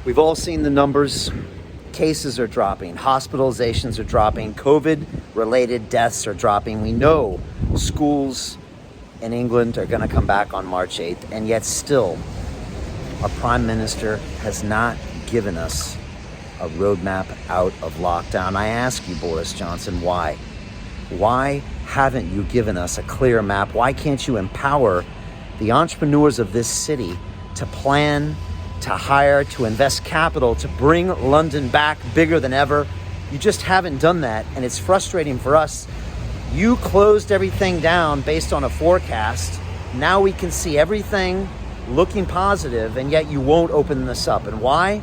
We've all seen the numbers. Cases are dropping, hospitalizations are dropping, COVID-related deaths are dropping. We know schools in England are going to come back on March 8th, and yet still, our Prime Minister has not given us a roadmap out of lockdown. I ask you, Boris Johnson, why? Why haven't you given us a clear map? Why can't you empower the entrepreneurs of this city to plan, to hire, to invest capital, to bring London back bigger than ever? You just haven't done that, and it's frustrating for us. You closed everything down based on a forecast. Now we can see everything looking positive, and yet you won't open this up. And why?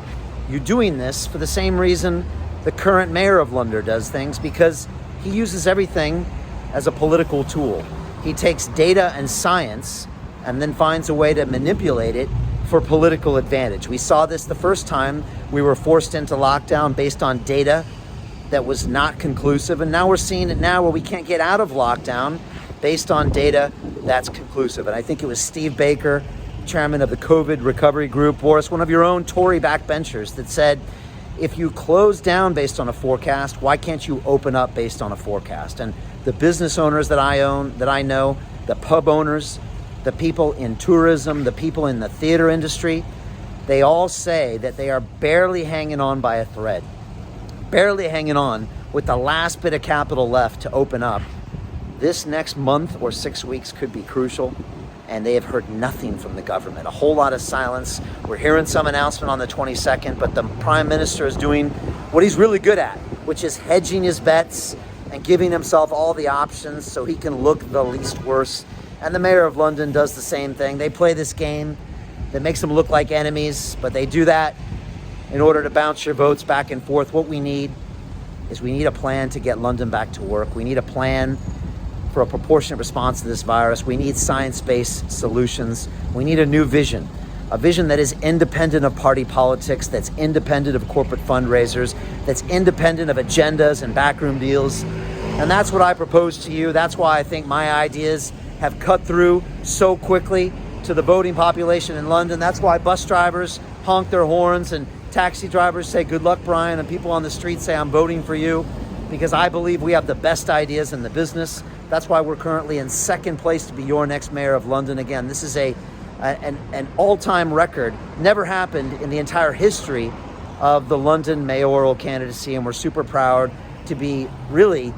You're doing this for the same reason the current mayor of London does things, because he uses everything as a political tool. He takes data and science and then finds a way to manipulate it for political advantage. We saw this the first time we were forced into lockdown based on data that was not conclusive, and now we're seeing it now where we can't get out of lockdown based on data that's conclusive. And I think it was Steve Baker, chairman of the COVID recovery group, Boris, one of your own Tory backbenchers, that said, if you close down based on a forecast, why can't you open up based on a forecast? And the business owners that I know, the pub owners, the people in tourism, the people in the theater industry, they all say that they are barely hanging on by a thread, barely hanging on with the last bit of capital left to open up. This next month or 6 weeks could be crucial, and they have heard nothing from the government. A whole lot of silence. We're hearing some announcement on the 22nd, but the Prime Minister is doing what he's really good at, which is hedging his bets and giving himself all the options so he can look the least worse. And the mayor of London does the same thing. They play this game that makes them look like enemies, but they do that in order to bounce your votes back and forth. What we need is we need a plan to get London back to work. We need a plan for a proportionate response to this virus. We need science-based solutions. We need a new vision, a vision that is independent of party politics, that's independent of corporate fundraisers, that's independent of agendas and backroom deals. And that's what I propose to you. That's why I think my ideas have cut through so quickly to the voting population in London. That's why bus drivers honk their horns and taxi drivers say, good luck, Brian, and people on the street say, I'm voting for you, because I believe we have the best ideas in the business. That's why we're currently in second place to be your next mayor of London. Again, this is an all-time record. Never happened in the entire history of the London mayoral candidacy, and we're super proud to be really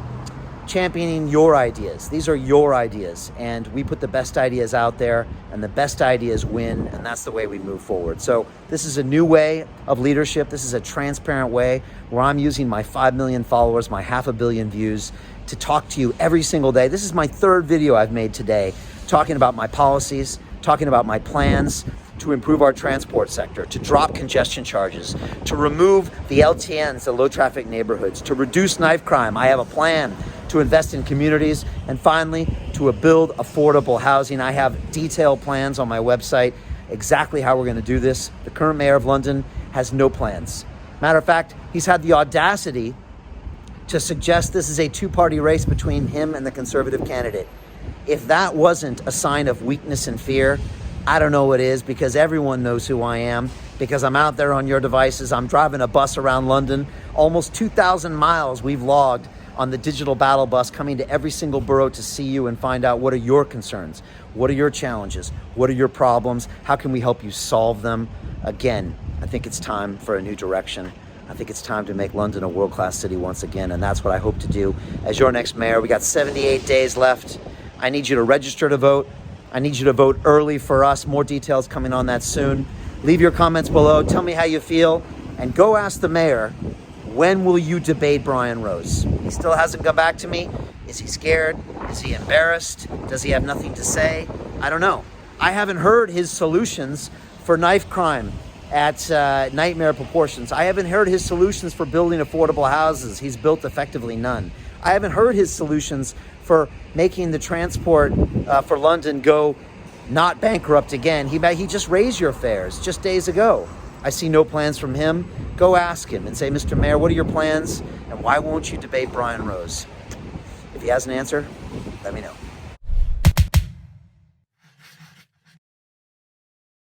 championing your ideas. These are your ideas, and we put the best ideas out there, and the best ideas win, and that's the way we move forward. So this is a new way of leadership. This is a transparent way where I'm using my 5 million followers, my 500 million views, to talk to you every single day. This is my third video I've made today, talking about my policies, talking about my plans to improve our transport sector, to drop congestion charges, to remove the LTNs, the low traffic neighborhoods, to reduce knife crime. I have a plan to invest in communities, and finally, to build affordable housing. I have detailed plans on my website, exactly how we're going to do this. The current mayor of London has no plans. Matter of fact, he's had the audacity to suggest this is a two-party race between him and the Conservative candidate. If that wasn't a sign of weakness and fear, I don't know what is, because everyone knows who I am, because I'm out there on your devices. I'm driving a bus around London. Almost 2,000 miles we've logged on the digital battle bus, coming to every single borough to see you and find out what are your concerns, what are your challenges, what are your problems, how can we help you solve them. Again, I think it's time for a new direction. I think it's time to make London a world-class city once again, and that's what I hope to do as your next mayor. We got 78 days left. I need you to register to vote. I need you to vote early for us. More details coming on that soon. Leave your comments below. Tell me how you feel, and go ask the mayor, when will you debate Brian Rose? He still hasn't come back to me. Is he scared? Is he embarrassed? Does he have nothing to say? I don't know. I haven't heard his solutions for knife crime at nightmare proportions. I haven't heard his solutions for building affordable houses. He's built effectively none. I haven't heard his solutions for making the transport for London go not bankrupt again. He just raised your fares just days ago. I see no plans from him. Go ask him and say, Mr. Mayor, what are your plans? And why won't you debate Brian Rose? If he has an answer, let me know.